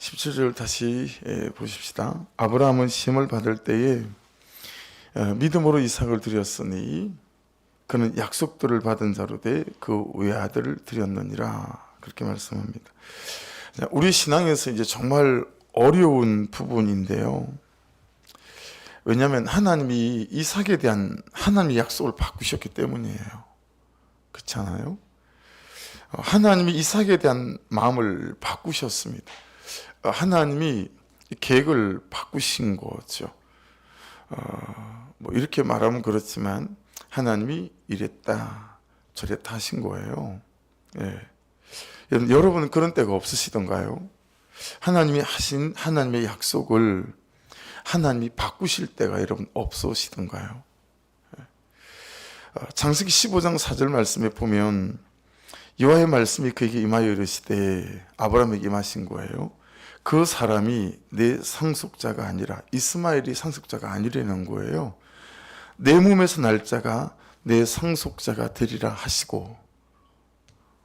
17절 다시 보십시다. 아브라함은 시험을 받을 때에 믿음으로 이삭을 드렸으니 그는 약속들을 받은 자로 돼 그 외아들을 드렸느니라. 그렇게 말씀합니다. 우리 신앙에서 이제 정말 어려운 부분인데요. 왜냐하면 하나님이 이삭에 대한 하나님의 약속을 바꾸셨기 때문이에요. 그렇잖아요. 하나님이 이삭에 대한 마음을 바꾸셨습니다. 하나님이 계획을 바꾸신 거죠. 뭐 이렇게 말하면 그렇지만 하나님이 이랬다 저랬다 하신 거예요. 예. 여러분은 그런 때가 없으시던가요? 하나님이 하신 하나님의 약속을 하나님이 바꾸실 때가 여러분 없으시던가요? 창세기 15장 4절 말씀에 보면 여호와의 말씀이 그에게 임하여 이르시되 아브라함에게 임하신 거예요. 그 사람이 내 상속자가 아니라 이스마엘이 상속자가 아니라는 거예요. 내 몸에서 날 자가 내 상속자가 되리라 하시고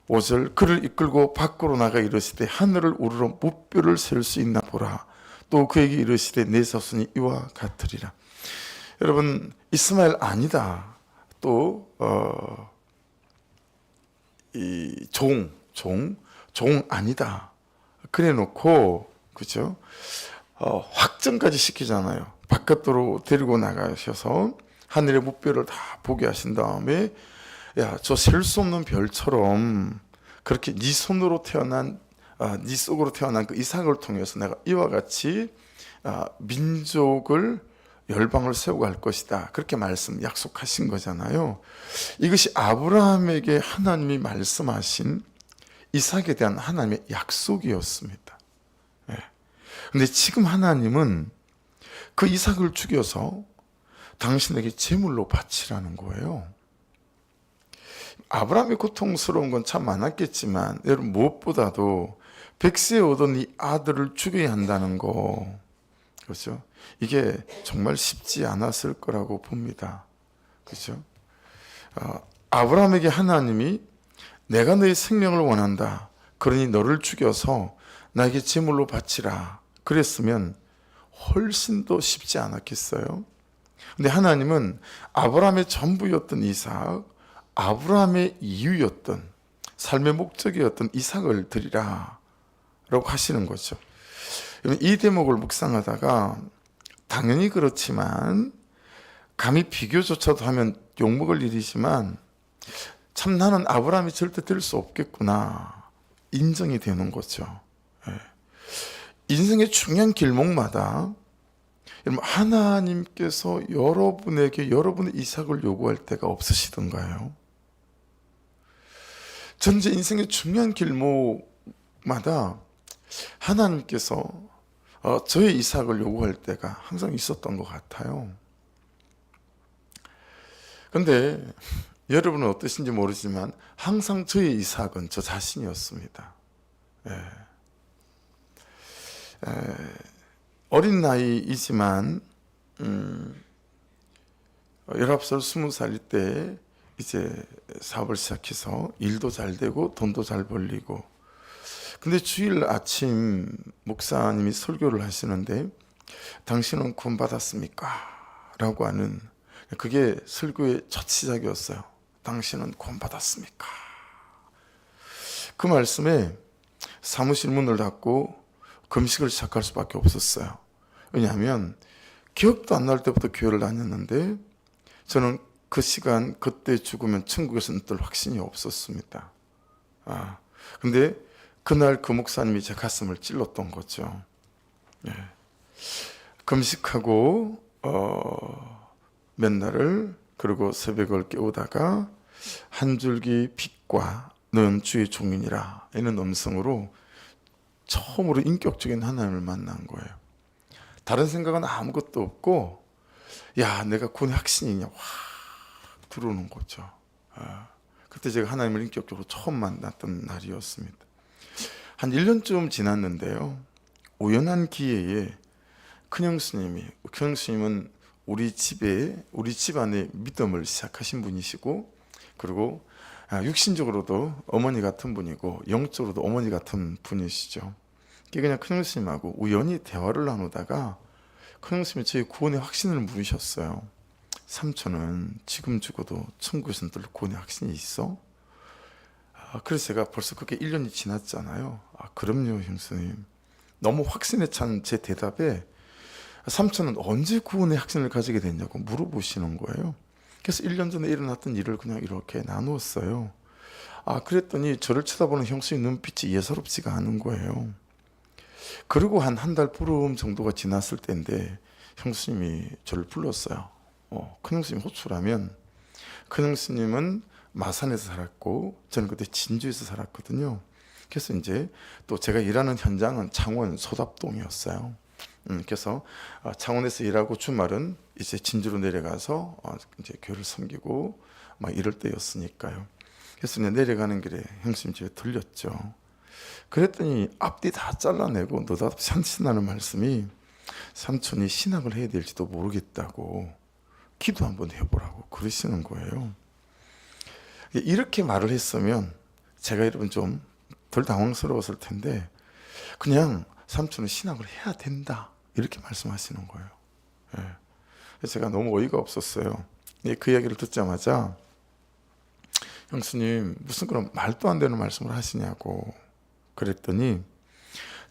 5절 그를 이끌고 밖으로 나가 이르시되 하늘을 우러러 무뼈를 세울 수 있나 보라. 또 그에게 이르시되 내 자손이 이와 같으리라. 여러분 이스마엘 아니다. 또 이 종 아니다. 그래 놓고 그죠? 확정까지 시키잖아요. 바깥으로 데리고 나가셔서 하늘의 무뼈를 다 보게 하신 다음에 야, 저 셀 수 없는 별처럼 그렇게 네 손으로 태어난 네 속으로 태어난 그 이삭을 통해서 내가 이와 같이 민족을 열방을 세우고 할 것이다. 그렇게 약속하신 거잖아요. 이것이 아브라함에게 하나님이 말씀하신 이삭에 대한 하나님의 약속이었습니다. 근데 지금 하나님은 그 이삭을 죽여서 당신에게 제물로 바치라는 거예요. 아브라함이 고통스러운 건 참 많았겠지만 여러분 무엇보다도 백세에 얻은 이 아들을 죽여야 한다는 거, 그렇죠? 이게 정말 쉽지 않았을 거라고 봅니다. 그렇죠? 아브라함에게 하나님이 내가 너의 생명을 원한다. 그러니 너를 죽여서 나에게 제물로 바치라. 그랬으면 훨씬 더 쉽지 않았겠어요? 근데 하나님은 아브라함의 전부였던 이삭, 아브라함의 이유였던 삶의 목적이었던 이삭을 드리라 라고 하시는 거죠. 이 대목을 묵상하다가 당연히 그렇지만 감히 비교조차도 하면 욕먹을 일이지만 참 나는 아브라함이 절대 될 수 없겠구나 인정이 되는 거죠. 인생의 중요한 길목마다 하나님께서 여러분에게 여러분의 이삭을 요구할 때가 없으시던가요? 전체 인생의 중요한 길목마다 하나님께서 저의 이삭을 요구할 때가 항상 있었던 것 같아요. 그런데 여러분은 어떠신지 모르지만 항상 저의 이삭은 저 자신이었습니다. 어린 나이이지만 19살, 20살일 때 이제 사업을 시작해서 일도 잘 되고 돈도 잘 벌리고, 근데 주일 아침 목사님이 설교를 하시는데 당신은 구원 받았습니까? 라고 하는, 그게 설교의 첫 시작이었어요. 당신은 구원 받았습니까? 그 말씀에 사무실 문을 닫고 금식을 시작할 수밖에 없었어요. 왜냐하면 기억도 안 날 때부터 교회를 다녔는데 저는 그 시간 그때 죽으면 천국에서는 뜰 확신이 없었습니다. 근데 그날 그 목사님이 제 가슴을 찔렀던 거죠. 금식하고 몇 날을, 그리고 새벽을 깨우다가 한 줄기 빛과 너는 주의 종이니라 이는 음성으로 처음으로 인격적인 하나님을 만난 거예요. 다른 생각은 아무것도 없고, 야, 내가 구원의 확신이냐 확 들어오는 거죠. 그때 제가 하나님을 인격적으로 처음 만났던 날이었습니다. 한 1년쯤 지났는데요, 우연한 기회에 큰형수님은 우리 집안에 믿음을 시작하신 분이시고, 그리고 육신적으로도 어머니 같은 분이고 영적으로도 어머니 같은 분이시죠. 그냥 큰형수님하고 우연히 대화를 나누다가 큰형수님이 저희 구원의 확신을 물으셨어요. 삼촌은 지금 죽어도 천국에서 늘 구원의 확신이 있어? 그래서 제가 벌써 그렇게 1년이 지났잖아요. 그럼요 형수님. 너무 확신에 찬 제 대답에 삼촌은 언제 구원의 확신을 가지게 됐냐고 물어보시는 거예요. 그래서 1년 전에 일어났던 일을 그냥 이렇게 나누었어요. 그랬더니 저를 쳐다보는 형수님 눈빛이 예사롭지가 않은 거예요. 그리고 한 달 보름 정도가 지났을 때인데 형수님이 저를 불렀어요. 큰 형수님 호출하면, 큰 형수님은 마산에서 살았고 저는 그때 진주에서 살았거든요. 그래서 이제 또 제가 일하는 현장은 창원 소답동이었어요. 그래서 창원에서 일하고 주말은 이제 진주로 내려가서 이제 교회를 섬기고 막 이럴 때였으니까요. 그래서 그냥 내려가는 길에 형수님 집에 들렸죠. 그랬더니 앞뒤 다 잘라내고 느닷없이 한신하는 말씀이, 삼촌이 신학을 해야 될지도 모르겠다고 기도 한번 해보라고 그러시는 거예요. 이렇게 말을 했으면 제가 여러분 좀 덜 당황스러웠을 텐데, 그냥 삼촌은 신학을 해야 된다 이렇게 말씀하시는 거예요. 그래서 제가 너무 어이가 없었어요. 그 이야기를 듣자마자 형수님 무슨 그런 말도 안 되는 말씀을 하시냐고 그랬더니,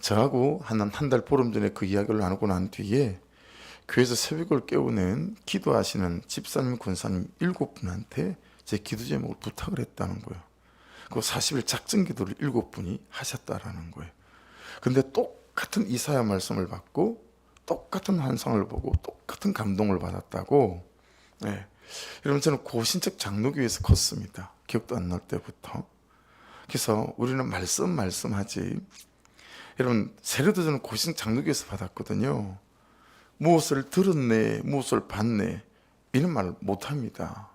저하고 한 달 보름 전에 그 이야기를 나누고 난 뒤에 교회에서 새벽을 깨우는 기도하시는 집사님, 권사님 7분한테 제 기도 제목을 부탁을 했다는 거예요. 그 40일 작정 기도를 7분이 하셨다라는 거예요. 근데 똑같은 이사야 말씀을 받고 똑같은 환상을 보고 똑같은 감동을 받았다고. 여러분 저는 고신적 장로교회에서 컸습니다. 기억도 안 날 때부터. 그래서 우리는 말씀하지. 여러분 세례도 저는 고신적 장로교회에서 받았거든요. 무엇을 들었네, 무엇을 봤네 이런 말을 못합니다.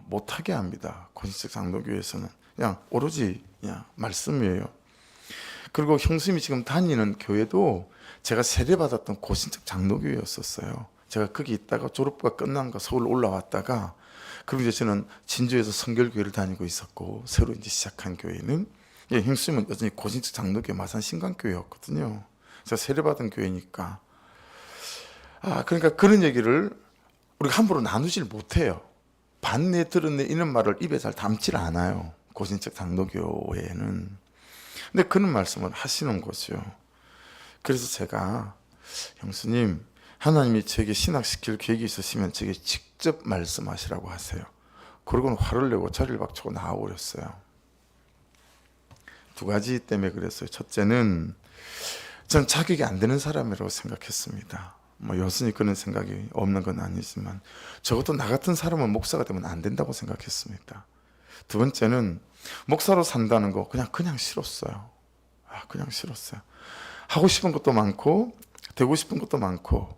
못하게 합니다. 고신적 장로교회에서는 그냥 오로지 그냥 말씀이에요. 그리고 형수님이 지금 다니는 교회도 제가 세례받았던 고신적 장로교회였었어요. 제가 거기 있다가 졸업부가 끝난 거 서울 올라왔다가, 그리고 이제 저는 진주에서 성결교회를 다니고 있었고, 새로 이제 시작한 교회는 형수님은 여전히 고신적 장로교회 마산 신강교회였거든요. 제가 세례받은 교회니까. 그러니까 그런 얘기를 우리가 함부로 나누질 못해요. 봤네, 들었네 이런 말을 입에 잘 담질 않아요. 고신적 장로교회에는. 근데 그런 말씀을 하시는 거죠. 그래서 제가, 형수님 하나님이 저에게 신학시킬 계획이 있으시면 저에게 직접 말씀하시라고 하세요. 그러고는 화를 내고 자리를 박차고 나와버렸어요. 두 가지 때문에 그랬어요. 첫째는 전 자격이 안 되는 사람이라고 생각했습니다. 여전히 그런 생각이 없는 건 아니지만 적어도 나 같은 사람은 목사가 되면 안 된다고 생각했습니다. 두 번째는 목사로 산다는 거 그냥 싫었어요. 그냥 싫었어요. 하고 싶은 것도 많고 되고 싶은 것도 많고.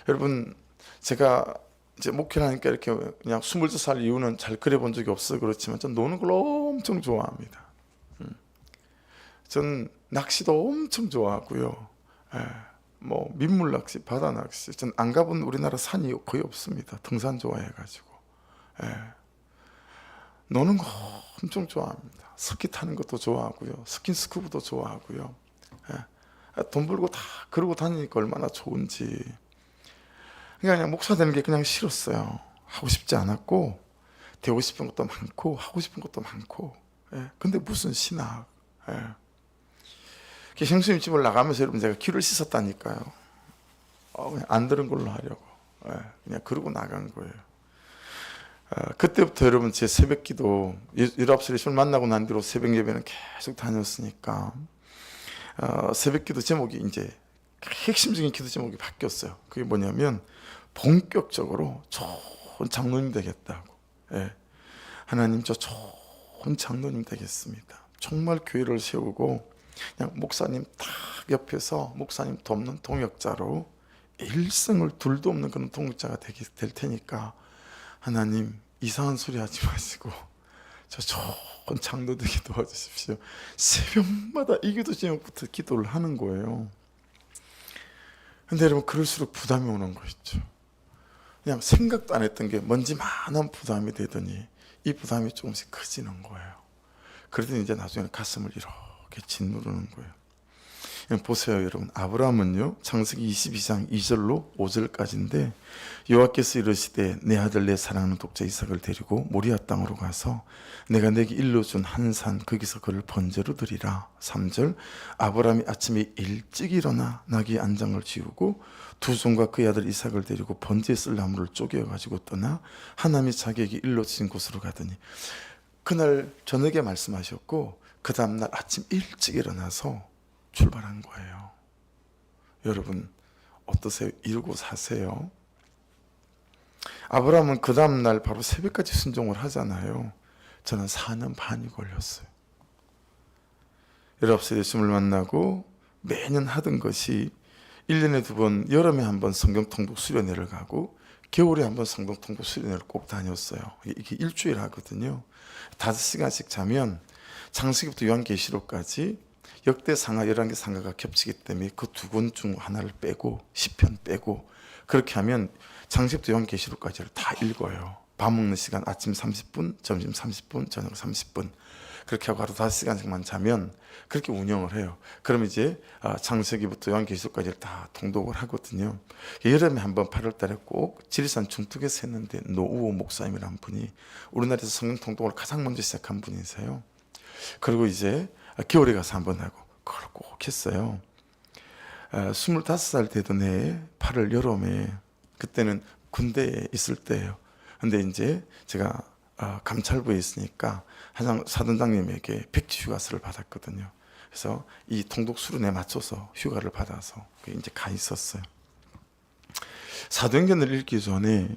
여러분 제가 이제 목회를 하니까 이렇게 그냥 22살 이후는 잘 그려본 적이 없어요. 그렇지만 전 노는 걸 엄청 좋아합니다. 전 낚시도 엄청 좋아하고요. 민물 낚시, 바다 낚시. 전 안 가본 우리나라 산이 거의 없습니다. 등산 좋아해가지고. 노는 거 엄청 좋아합니다. 스키 타는 것도 좋아하고요. 스킨스쿠버도 좋아하고요. 돈 벌고 다 그러고 다니니까 얼마나 좋은지. 그냥 목사 되는 게 그냥 싫었어요. 하고 싶지 않았고 되고 싶은 것도 많고 하고 싶은 것도 많고. 근데 무슨 신학. 형수님 집을 나가면서 여러분 제가 귀를 씻었다니까요. 그냥 안 들은 걸로 하려고. 그냥 그러고 나간 거예요. 그때부터 여러분 제 새벽 기도, 19살에 술 만나고 난 뒤로 새벽 예배는 계속 다녔으니까 새벽 기도 제목이 이제 핵심적인 기도 제목이 바뀌었어요. 그게 뭐냐면 본격적으로 좋은 장로님 되겠다고. 하나님 저 좋은 장로님 되겠습니다. 정말 교회를 세우고 그냥 목사님 딱 옆에서 목사님 돕는 동역자로 일생을 둘도 없는 그런 동역자가 될 테니까 하나님 이상한 소리 하지 마시고 저 좋은 장로 되게 도와주십시오. 새벽마다 이 기도 제목부터 기도를 하는 거예요. 근데 여러분 그럴수록 부담이 오는 거 있죠. 그냥 생각도 안 했던 게 먼지만한 부담이 되더니 이 부담이 조금씩 커지는 거예요. 그러더니 이제 나중에는 가슴을 이렇게 짓누르는 거예요. 보세요, 여러분. 아브라함은요, 창세기 22장 2절로 5절까지인데, 여호와께서 이르시되 내 아들 내 사랑하는 독자 이삭을 데리고 모리아 땅으로 가서 내가 내게 일러준 한 산 거기서 그를 번제로 드리라. 3절 아브라함이 아침에 일찍 일어나 나귀 안장을 지우고 두 손과 그의 아들 이삭을 데리고 번제에 쓸 나무를 쪼개어 가지고 떠나 하나님이 자기에게 일러주신 곳으로 가더니, 그날 저녁에 말씀하셨고 그 다음날 아침 일찍 일어나서 출발한 거예요. 여러분 어떠세요? 이루고 사세요? 아브라함은 그 다음날 바로 새벽까지 순종을 하잖아요. 저는 4년 반이 걸렸어요. 19살 예수님을 만나고 매년 하던 것이 1년에 2번, 여름에 한 번 성경 통독 수련회를 가고 겨울에 한 번 성경 통독 수련회를 꼭 다녔어요. 이게 일주일 하거든요. 5시간씩 자면 창세기부터 요한계시록까지 역대상하 11개 상하가 겹치기 때문에 그 두 권 중 하나를 빼고 시편 빼고 그렇게 하면 창세기부터 요한계시록까지를 다 읽어요. 밥 먹는 시간 아침 30분, 점심 30분, 저녁 30분 그렇게 하고 하루 5시간씩만 자면 그렇게 운영을 해요. 그럼 이제 창세기부터 요한계시록까지를 다 통독을 하거든요. 여름에 한번 8월 달에 꼭 지리산 중턱에서 했는데 노우호 목사님이라는 분이 우리나라에서 성경 통독을 가장 먼저 시작한 분이세요. 그리고 이제 겨울에 가서 한번 하고 그걸 꼭 했어요. 25살 되던 해에 8월 여름에 그때는 군대에 있을 때예요. 근데 이제 제가 감찰부에 있으니까 사단장님에게 백지 휴가서를 받았거든요. 그래서 이 통독 수련에 맞춰서 휴가를 받아서 이제 가 있었어요. 사도행전을 읽기 전에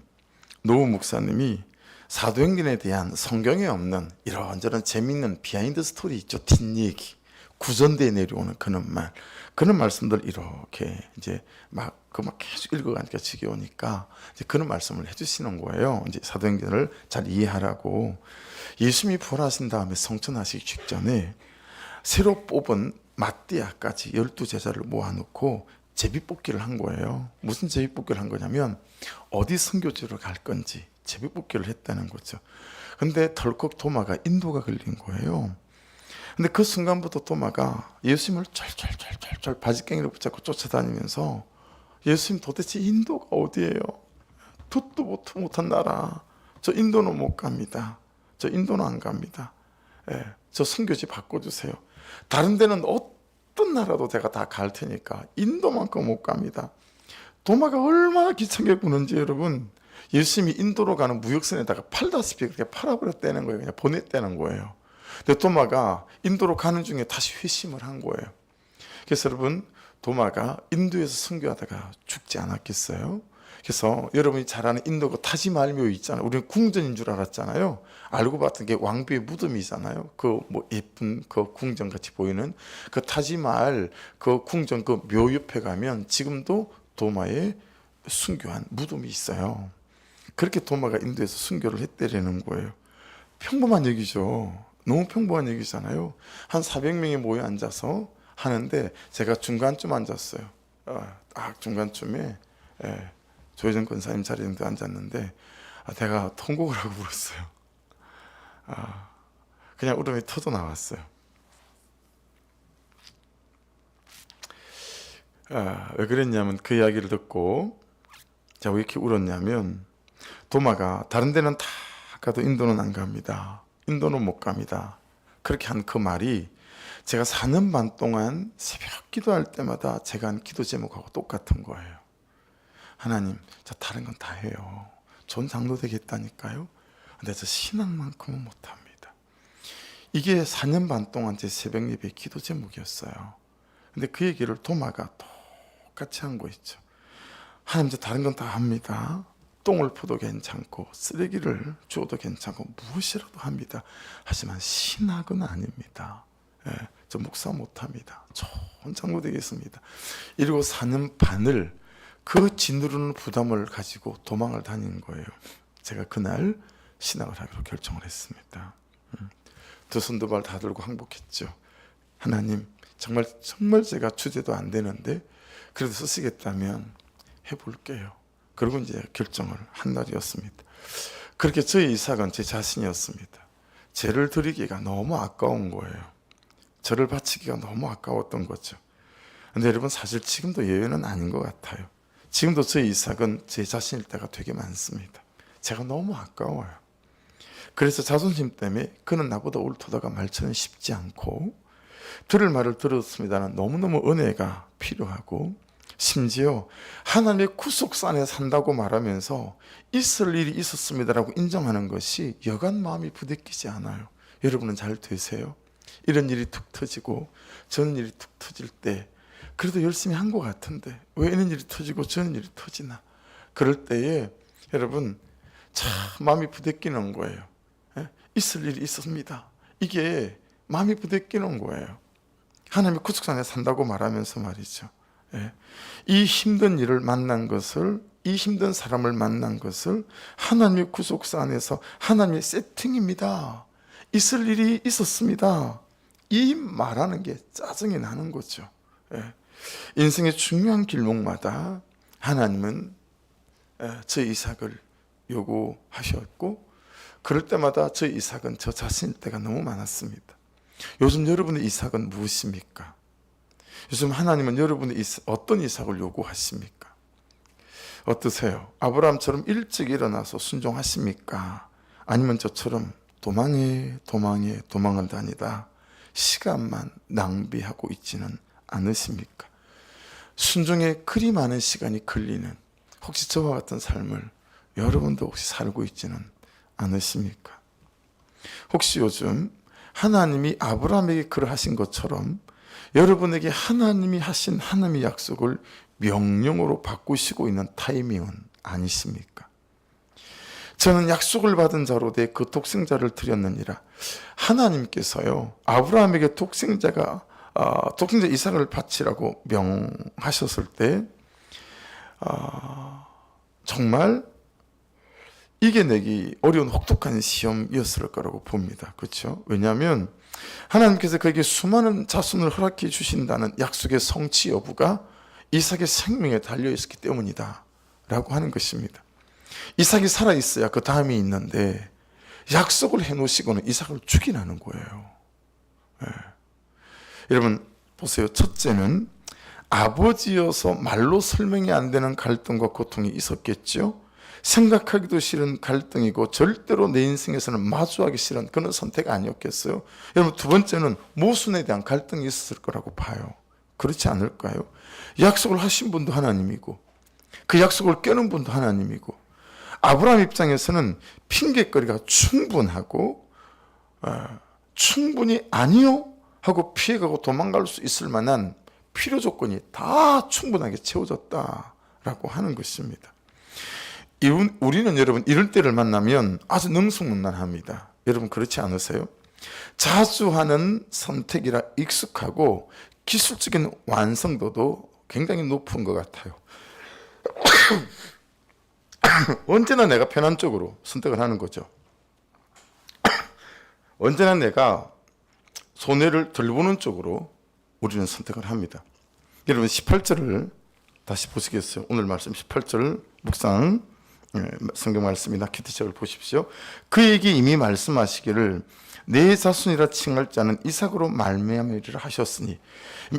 노우 목사님이 사도행전에 대한 성경에 없는 이런저런 재밌는 비하인드 스토리 있죠. 뒷얘기, 구전대에 내려오는 그런 말씀들 이렇게 이제 막 계속 읽어가니까 지겨우니까 이제 그런 말씀을 해주시는 거예요. 이제 사도행전을 잘 이해하라고. 예수님이 부활하신 다음에 성천하시기 직전에 새로 뽑은 마띠아까지 12제자를 모아놓고 제비뽑기를 한 거예요. 무슨 제비뽑기를 한 거냐면 어디 선교지로 갈 건지 제비뽑기를 했다는 거죠. 근데 덜컥 도마가 인도가 걸린 거예요. 근데 그 순간부터 도마가 예수님을 쫄쫄쫄쫄 바지깽이를 붙잡고 쫓아다니면서 예수님 도대체 인도가 어디예요? 듣도 못한 나라. 저 인도는 못 갑니다. 저 인도는 안 갑니다. 예, 저 선교지 바꿔주세요. 다른 데는 어떤 나라도 제가 다 갈 테니까 인도만큼 못 갑니다. 도마가 얼마나 기차게 구는지 여러분, 예수님이 인도로 가는 무역선에다가 팔다시피 그렇게 팔아버렸다는 거예요. 그냥 보냈다는 거예요. 근데 도마가 인도로 가는 중에 다시 회심을 한 거예요. 그래서 여러분, 도마가 인도에서 선교하다가 죽지 않았겠어요? 그래서 여러분이 잘 아는 인도 그 타지마할묘 있잖아요. 우리는 궁전인 줄 알았잖아요. 알고 봤던 게 왕비의 무덤이잖아요. 그 뭐 예쁜 그 궁전 같이 보이는 그 타지마할 그 궁전 그 묘 옆에 가면 지금도 도마의 순교한 무덤이 있어요. 그렇게 도마가 인도에서 순교를 했다라는 거예요. 평범한 얘기죠. 너무 평범한 얘기잖아요. 한 400명이 모여 앉아서 하는데 제가 중간쯤 앉았어요. 중간쯤에 조혜정 권사님 자리에 앉았는데 내가 통곡을 하고 울었어요. 그냥 울음이 터져 나왔어요. 왜 그랬냐면 그 이야기를 듣고 제가 왜 이렇게 울었냐면 도마가 다른 데는 다 가도 인도는 안 갑니다. 인도는 못 갑니다. 그렇게 한 그 말이 제가 4년 반 동안 새벽 기도할 때마다 제가 한 기도 제목하고 똑같은 거예요. 하나님, 저 다른 건 다 해요. 좋은 장로 되겠다니까요. 근데 저 신앙만큼은 못합니다. 이게 4년 반 동안 제 새벽 예배 기도 제목이었어요. 근데 그 얘기를 도마가 똑같이 한 거 있죠. 하나님, 저 다른 건 다 합니다. 똥을 퍼도 괜찮고 쓰레기를 주워도 괜찮고 무엇이라도 합니다. 하지만 신학은 아닙니다. 저 목사 못합니다. 좋은 장로 되겠습니다. 이러고 4년 반을 그 짓누르는 부담을 가지고 도망을 다닌 거예요. 제가 그날 신학을 하기로 결정을 했습니다. 두 손 두 발 다 들고 항복했죠. 하나님, 정말 제가 주제도 안 되는데 그래도 쓰시겠다면 해볼게요. 그리고 이제 결정을 한 날이었습니다. 그렇게 저의 이삭은 제 자신이었습니다. 죄를 드리기가 너무 아까운 거예요. 저를 바치기가 너무 아까웠던 거죠. 근데 여러분 사실 지금도 예외는 아닌 것 같아요. 지금도 저희 이삭은 제 자신일 때가 되게 많습니다. 제가 너무 아까워요. 그래서 자존심 때문에 그는 나보다 옳도다가 말처럼 쉽지 않고 들을 말을 들었습니다는 너무너무 은혜가 필요하고 심지어 하나님의 구속산에 산다고 말하면서 있을 일이 있었습니다라고 인정하는 것이 여간 마음이 부대끼지 않아요. 여러분은 잘 되세요? 이런 일이 툭 터지고 저런 일이 툭 터질 때 그래도 열심히 한 것 같은데 왜 이런 일이 터지고 저런 일이 터지나, 그럴 때에 여러분 참 마음이 부대끼는 거예요. 있을 일이 있었습니다. 이게 마음이 부대끼는 거예요. 하나님의 구속산에 산다고 말하면서 말이죠. 이 힘든 일을 만난 것을, 이 힘든 사람을 만난 것을 하나님의 구속산에서 하나님의 세팅입니다. 있을 일이 있었습니다. 이 말하는 게 짜증이 나는 거죠. 인생의 중요한 길목마다 하나님은 저 이삭을 요구하셨고 그럴 때마다 저 이삭은 저 자신일 때가 너무 많았습니다. 요즘 여러분의 이삭은 무엇입니까? 요즘 하나님은 여러분의 어떤 이삭을 요구하십니까? 어떠세요? 아브라함처럼 일찍 일어나서 순종하십니까? 아니면 저처럼 도망을 다니다 시간만 낭비하고 있지는 않으십니까? 순종에 그리 많은 시간이 걸리는 혹시 저와 같은 삶을 여러분도 혹시 살고 있지는 않으십니까? 혹시 요즘 하나님이 아브라함에게 그러하신 것처럼 여러분에게 하나님이 하신 하나님의 약속을 명령으로 바꾸시고 있는 타이밍은 아니십니까? 저는 약속을 받은 자로 돼 그 독생자를 드렸느니라. 하나님께서요 아브라함에게 독생자 이삭을 바치라고 명하셨을 때 정말 이겨내기 어려운 혹독한 시험이었을 거라고 봅니다. 그렇죠? 왜냐하면 하나님께서 그에게 수많은 자손을 허락해 주신다는 약속의 성취 여부가 이삭의 생명에 달려 있었기 때문이다 라고 하는 것입니다. 이삭이 살아있어야 그 다음이 있는데 약속을 해놓으시고는 이삭을 죽이라는 거예요. 여러분 보세요. 첫째는 아버지여서 말로 설명이 안 되는 갈등과 고통이 있었겠죠. 생각하기도 싫은 갈등이고 절대로 내 인생에서는 마주하기 싫은 그런 선택 아니었겠어요? 여러분 두 번째는 모순에 대한 갈등이 있었을 거라고 봐요. 그렇지 않을까요? 약속을 하신 분도 하나님이고 그 약속을 깨는 분도 하나님이고 아브라함 입장에서는 핑계거리가 충분하고 충분히 아니요 하고 피해가고 도망갈 수 있을 만한 필요 조건이 다 충분하게 채워졌다라고 하는 것입니다. 우리는 여러분 이럴 때를 만나면 아주 능수능란합니다. 여러분 그렇지 않으세요? 자주 하는 선택이라 익숙하고 기술적인 완성도도 굉장히 높은 것 같아요. 언제나 내가 편한 쪽으로 선택을 하는 거죠. 언제나 내가 손해를 덜 보는 쪽으로 우리는 선택을 합니다. 여러분 18절을 다시 보시겠어요? 오늘 말씀 18절 묵상 성경 말씀이나 키트책을 보십시오. 그에게 이미 말씀하시기를 내 자손이라 칭할 자는 이삭으로 말미암으리라 하셨으니,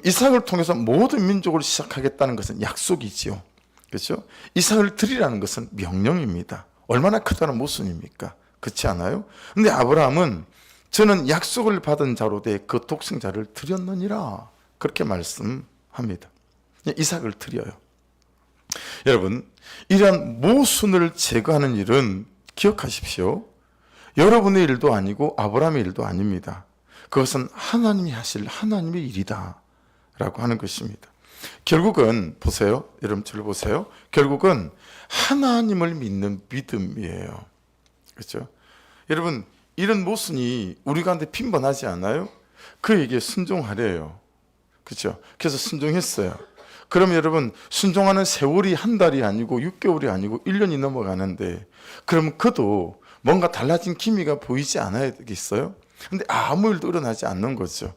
이삭을 통해서 모든 민족을 시작하겠다는 것은 약속이지요. 그렇죠? 이삭을 드리라는 것은 명령입니다. 얼마나 크다는 모순입니까? 그렇지 않아요? 근데 아브라함은 저는 약속을 받은 자로 돼 그 독생자를 드렸느니라 그렇게 말씀합니다. 이삭을 드려요. 여러분 이러한 모순을 제거하는 일은 기억하십시오. 여러분의 일도 아니고 아브라함의 일도 아닙니다. 그것은 하나님이 하실 하나님의 일이다 라고 하는 것입니다. 결국은 보세요. 여러분 저를 보세요. 결국은 하나님을 믿는 믿음이에요. 그렇죠? 여러분 이런 모순이 우리 가운데 빈번하지 않아요? 그에게 순종하래요. 그렇죠? 그래서 순종했어요. 그럼 여러분 순종하는 세월이 한 달이 아니고 6개월이 아니고 1년이 넘어가는데 그럼 그도 뭔가 달라진 기미가 보이지 않아야겠어요? 근데 아무 일도 일어나지 않는 거죠.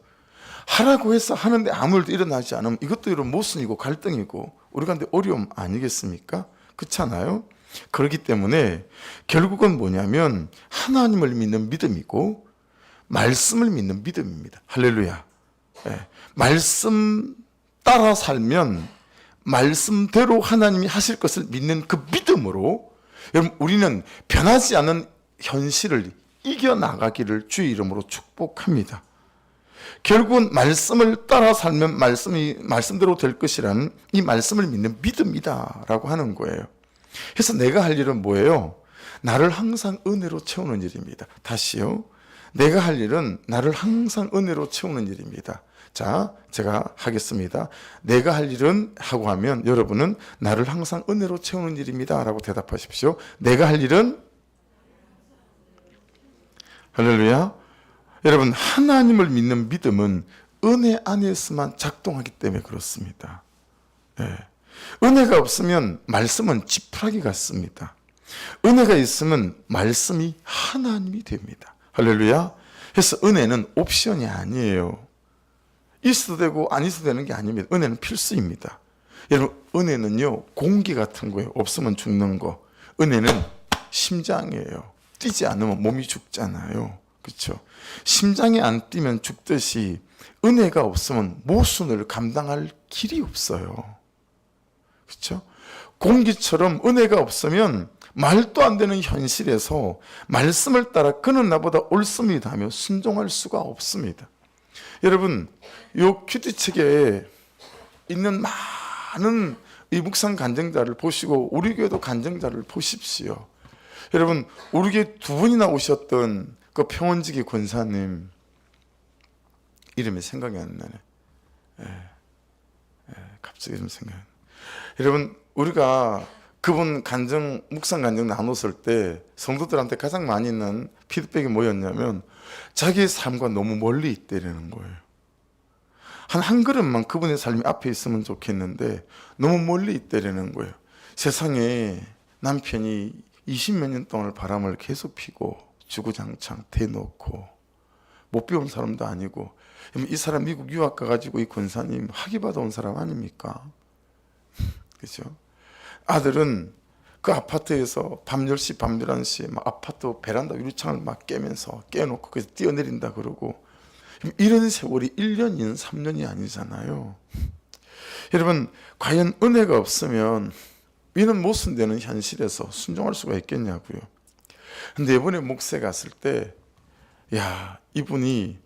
하라고 해서 하는데 아무 일도 일어나지 않으면 이것도 이런 모순이고 갈등이고 우리 가운데 어려움 아니겠습니까? 그렇잖아요? 그렇기 때문에 결국은 뭐냐면 하나님을 믿는 믿음이고 말씀을 믿는 믿음입니다. 할렐루야. 말씀 따라 살면 말씀대로 하나님이 하실 것을 믿는 그 믿음으로 여러분 우리는 변하지 않은 현실을 이겨나가기를 주의 이름으로 축복합니다. 결국은 말씀을 따라 살면 말씀대로 될 것이라는 이 말씀을 믿는 믿음이다라고 하는 거예요. 그래서 내가 할 일은 뭐예요? 나를 항상 은혜로 채우는 일입니다. 다시요. 내가 할 일은 나를 항상 은혜로 채우는 일입니다. 자, 제가 하겠습니다. 내가 할 일은 하고 하면 여러분은 나를 항상 은혜로 채우는 일입니다 라고 대답하십시오. 내가 할 일은 할렐루야. 여러분 하나님을 믿는 믿음은 은혜 안에서만 작동하기 때문에 그렇습니다. 네. 은혜가 없으면 말씀은 지푸라기 같습니다. 은혜가 있으면 말씀이 하나님이 됩니다. 할렐루야. 그래서 은혜는 옵션이 아니에요. 있어도 되고 안 있어도 되는 게 아닙니다. 은혜는 필수입니다. 여러분 은혜는요 공기 같은 거예요. 없으면 죽는 거. 은혜는 심장이에요. 뛰지 않으면 몸이 죽잖아요. 그렇죠? 심장이 안 뛰면 죽듯이 은혜가 없으면 모순을 감당할 길이 없어요. 그렇죠? 공기처럼 은혜가 없으면 말도 안 되는 현실에서 말씀을 따라 그는 나보다 옳습니다 하며 순종할 수가 없습니다. 여러분 요 큐티책에 있는 많은 이 묵상 간증자를 보시고 우리 교회도 간증자를 보십시오. 여러분 우리 교회 두 분이나 오셨던 그 평원지기 권사님 이름이 생각이 안 나네. 갑자기 이름 생각이 안 나네. 여러분 우리가 그분 묵상 간증 나눴을 때 성도들한테 가장 많이 있는 피드백이 뭐였냐면 자기의 삶과 너무 멀리 있다는 거예요. 한 걸음만 그분의 삶이 앞에 있으면 좋겠는데 너무 멀리 있다는 거예요. 세상에 남편이 20몇 년 동안 바람을 계속 피고 주구장창 대놓고 못 배운 사람도 아니고 이 사람 미국 유학 가가지고 이 권사님 학위 받아온 사람 아닙니까? 그렇죠? 아들은 그 아파트에서 밤 10시, 밤 11시에 막 아파트 베란다 유리창을 막 깨면서 깨놓고 그래서 뛰어내린다 그러고 이런 세월이 1년이든 3년이 아니잖아요. 여러분 과연 은혜가 없으면 이는 모순되는 현실에서 순종할 수가 있겠냐고요. 근데 이번에 목세 갔을 때 야 이분이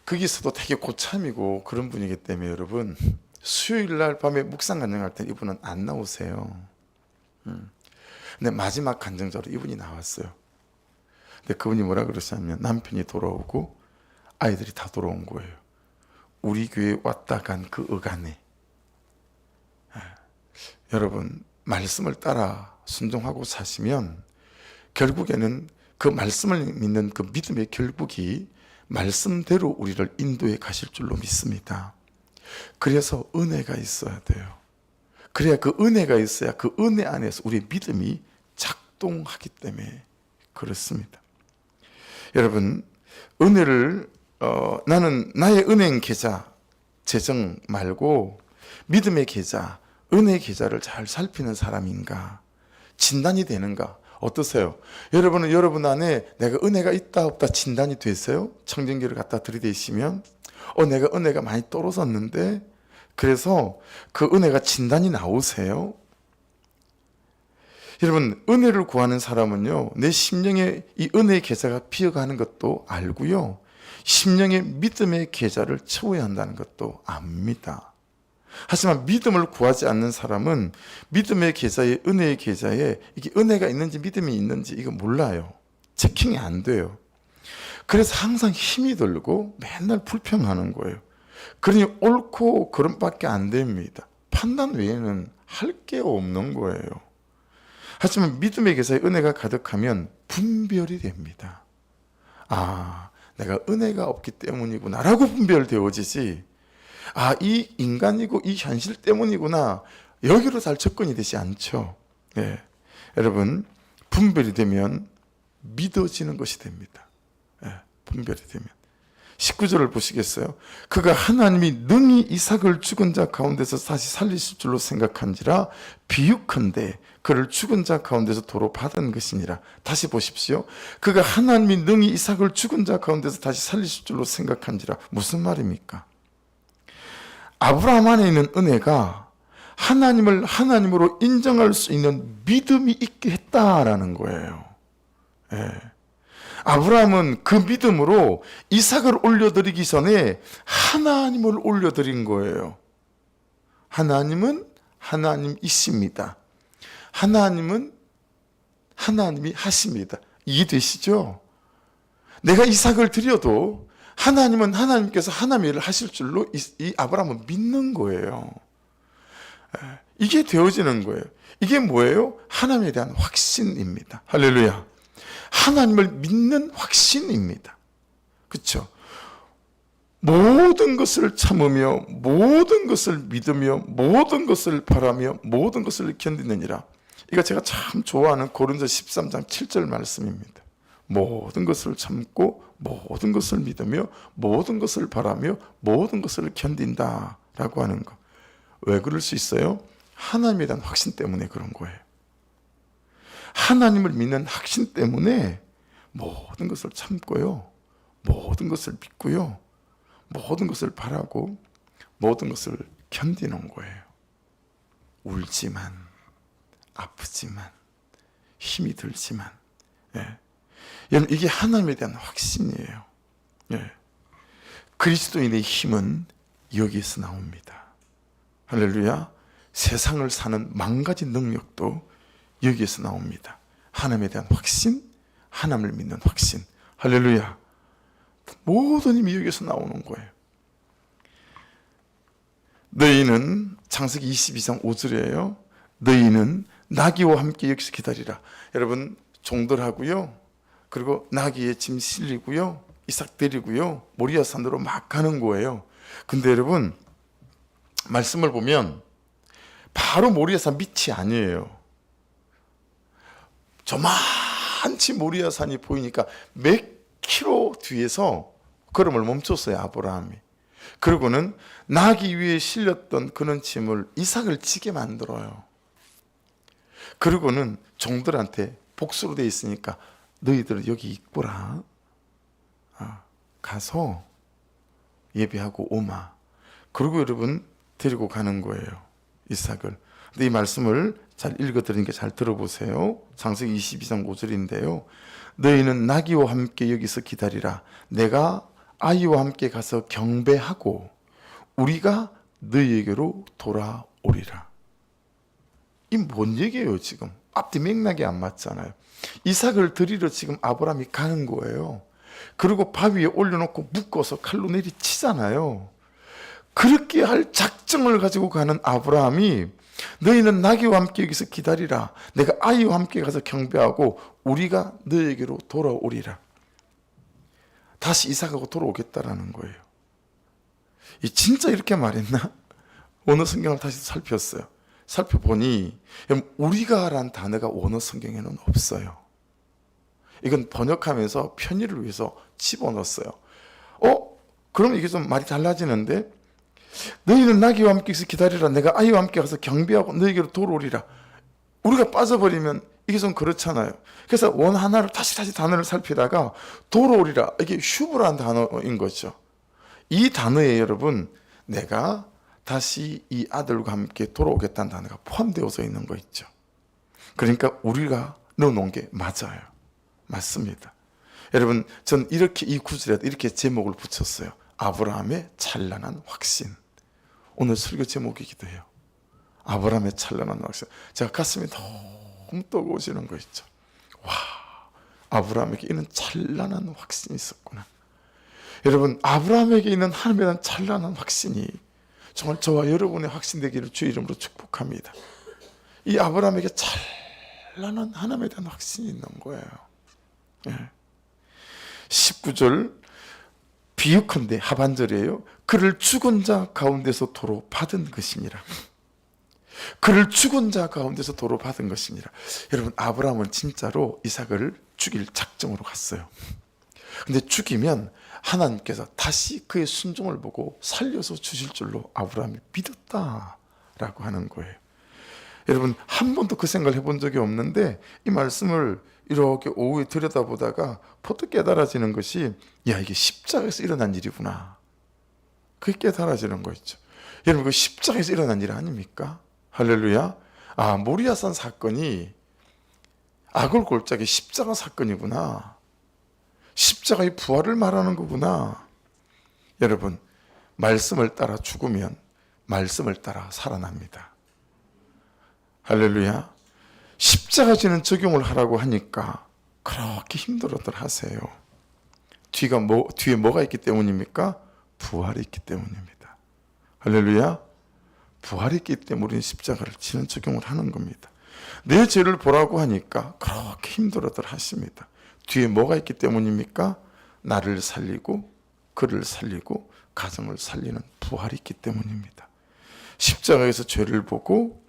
거기서도 되게 고참이고 그런 분이기 때문에 여러분 수요일 날 밤에 묵상 간증할 때 이분은 안 나오세요. 근데 마지막 간증자로 이분이 나왔어요. 근데 그분이 뭐라 그러셨냐면 남편이 돌아오고 아이들이 다 돌아온 거예요. 우리 교회 왔다 간 그 어간에 여러분 말씀을 따라 순종하고 사시면 결국에는 그 말씀을 믿는 그 믿음의 결국이 말씀대로 우리를 인도해 가실 줄로 믿습니다. 그래서 은혜가 있어야 돼요. 그래야 그 은혜가 있어야 그 은혜 안에서 우리의 믿음이 작동하기 때문에 그렇습니다. 여러분 은혜를 나는 나의 은행 계좌 재정 말고 믿음의 계좌 은혜의 계좌를 잘 살피는 사람인가 진단이 되는가 어떠세요? 여러분은 여러분 안에 내가 은혜가 있다 없다 진단이 됐어요? 청진기를 갖다 들이대시면 내가 은혜가 많이 떨어졌는데 그래서 그 은혜가 진단이 나오세요? 여러분 은혜를 구하는 사람은요 내 심령에 이 은혜의 계좌가 피어가는 것도 알고요 심령의 믿음의 계좌를 채워야 한다는 것도 압니다. 하지만 믿음을 구하지 않는 사람은 믿음의 계좌에 은혜의 계좌에 이게 은혜가 있는지 믿음이 있는지 이거 몰라요. 체킹이 안 돼요. 그래서 항상 힘이 들고 맨날 불평하는 거예요. 그러니 옳고 그름밖에 안 됩니다. 판단 외에는 할 게 없는 거예요. 하지만 믿음의 계좌에 은혜가 가득하면 분별이 됩니다. 아, 내가 은혜가 없기 때문이구나 라고 분별되어지지 이 인간이고 이 현실 때문이구나 여기로 잘 접근이 되지 않죠. 여러분 분별이 되면 믿어지는 것이 됩니다. 분별이 되면 19절을 보시겠어요? 그가 하나님이 능히 이삭을 죽은 자 가운데서 다시 살리실 줄로 생각한지라 비유컨대 그를 죽은 자 가운데서 도로 받은 것이니라. 다시 보십시오. 그가 하나님이 능히 이삭을 죽은 자 가운데서 다시 살리실 줄로 생각한지라. 무슨 말입니까? 아브라함 안에 있는 은혜가 하나님을 하나님으로 인정할 수 있는 믿음이 있게 했다라는 거예요. 예. 아브라함은 그 믿음으로 이삭을 올려드리기 전에 하나님을 올려드린 거예요. 하나님은 하나님이십니다. 하나님은 하나님이 하십니다. 이해되시죠? 내가 이삭을 드려도 하나님은 하나님께서 하나님의 일을 하실 줄로 이 아브라함은 믿는 거예요. 이게 되어지는 거예요. 이게 뭐예요? 하나님에 대한 확신입니다. 할렐루야. 하나님을 믿는 확신입니다. 그렇죠? 모든 것을 참으며 모든 것을 믿으며 모든 것을 바라며 모든 것을 견디느니라. 이거 제가 참 좋아하는 고린도 13장 7절 말씀입니다. 모든 것을 참고 모든 것을 믿으며 모든 것을 바라며 모든 것을 견딘다라고 하는 거. 왜 그럴 수 있어요? 하나님에 대한 확신 때문에 그런 거예요. 하나님을 믿는 확신 때문에 모든 것을 참고요, 모든 것을 믿고요, 모든 것을 바라고 모든 것을 견디는 거예요. 울지만, 아프지만, 힘이 들지만, 여러분, 이게 하나님에 대한 확신이에요. 그리스도인의 힘은 여기에서 나옵니다. 할렐루야. 세상을 사는 망가진 능력도 여기에서 나옵니다. 하나님에 대한 확신, 하나님을 믿는 확신. 할렐루야. 모든 힘이 여기서 나오는 거예요. 너희는 창세기 22장 5절이에요. 너희는 나귀와 함께 여기서 기다리라. 여러분, 종들하고요, 그리고 나귀에 짐 실리고요, 이삭 데리고요, 모리아 산으로 막 가는 거예요. 근데 여러분, 말씀을 보면 바로 모리아 산 밑이 아니에요. 저만치 모리아 산이 보이니까 몇 킬로 뒤에서 걸음을 멈췄어요, 아브라함이. 그리고는 나귀 위에 실렸던 그런 짐을 이삭을 지게 만들어요. 그리고는 종들한테 복수로 돼 있으니까 너희들 여기 있구라, 가서 예배하고 오마. 그리고 여러분 데리고 가는 거예요, 이삭을. 근데 이 말씀을 잘 읽어드리니까 잘 들어보세요. 창세기 22장 5절인데요. 너희는 나귀와 함께 여기서 기다리라. 내가 아이와 함께 가서 경배하고 우리가 너희에게로 돌아오리라. 이 뭔 얘기예요 지금? 앞뒤 맥락이 안 맞잖아요. 이삭을 드리러 지금 아브라함이 가는 거예요. 그리고 밥 위에 올려놓고 묶어서 칼로 내리치잖아요. 그렇게 할 작정을 가지고 가는 아브라함이 너희는 나귀와 함께 여기서 기다리라. 내가 아이와 함께 가서 경배하고 우리가 너에게로 돌아오리라. 다시 이삭하고 돌아오겠다라는 거예요. 이 진짜 이렇게 말했나? 원어 성경을 다시 살폈어요. 살펴보니 우리가란 단어가 원어 성경에는 없어요. 이건 번역하면서 편의를 위해서 집어넣었어요. 그럼 이게 좀 말이 달라지는데, 너희는 나귀와 함께 있어 기다리라. 내가 아이와 함께 가서 경배하고 너희에게로 돌아오리라. 우리가 빠져버리면 이게 좀 그렇잖아요. 그래서 원 하나를 다시 단어를 살피다가 돌아오리라, 이게 슈브라는 단어인 거죠. 이 단어에 여러분, 내가 다시 이 아들과 함께 돌아오겠다는 단어가 포함되어져 있는 거 있죠. 그러니까 우리가 넣어놓은 게 맞아요. 맞습니다. 여러분, 전 이렇게 이 구절에 이렇게 제목을 붙였어요. 아브라함의 찬란한 확신. 오늘 설교 제목이기도 해요. 아브라함의 찬란한 확신. 제가 가슴이 너무 뜨거워지는 거 있죠. 와, 아브라함에게 이런 찬란한 확신이 있었구나. 여러분, 아브라함에게 있는 하나님에 대한 찬란한 확신이 정말 저와 여러분의 확신 되기를 주의 이름으로 축복합니다. 이 아브라함에게 찬란한 하나님에 대한 확신이 있는 거예요. 19절 비유컨대 하반절이에요. 그를 죽은 자 가운데서 도로 받은 것이니라. 그를 죽은 자 가운데서 도로 받은 것이니라. 여러분, 아브라함은 진짜로 이삭을 죽일 작정으로 갔어요. 근데 죽이면 하나님께서 다시 그의 순종을 보고 살려서 주실 줄로 아브라함이 믿었다라고 하는 거예요. 여러분, 한 번도 그 생각을 해본 적이 없는데 이 말씀을 이렇게 오후에 들여다보다가 퍼뜩 깨달아지는 것이, 야, 이게 십자가에서 일어난 일이구나. 그게 깨달아지는 거 있죠. 여러분, 그 십자가에서 일어난 일 아닙니까? 할렐루야. 아, 모리아산 사건이 악을 골짜기 십자가 사건이구나. 십자가의 부활을 말하는 거구나. 여러분, 말씀을 따라 죽으면 말씀을 따라 살아납니다. 할렐루야. 십자가 지는 적용을 하라고 하니까 그렇게 힘들어들 하세요. 뒤에 뭐가 있기 때문입니까? 부활이 있기 때문입니다. 할렐루야. 부활이 있기 때문에 우리는 십자가를 지는 적용을 하는 겁니다. 내 죄를 보라고 하니까 그렇게 힘들어들 하십니다. 뒤에 뭐가 있기 때문입니까? 나를 살리고 그를 살리고 가정을 살리는 부활이 있기 때문입니다. 십자가에서 죄를 보고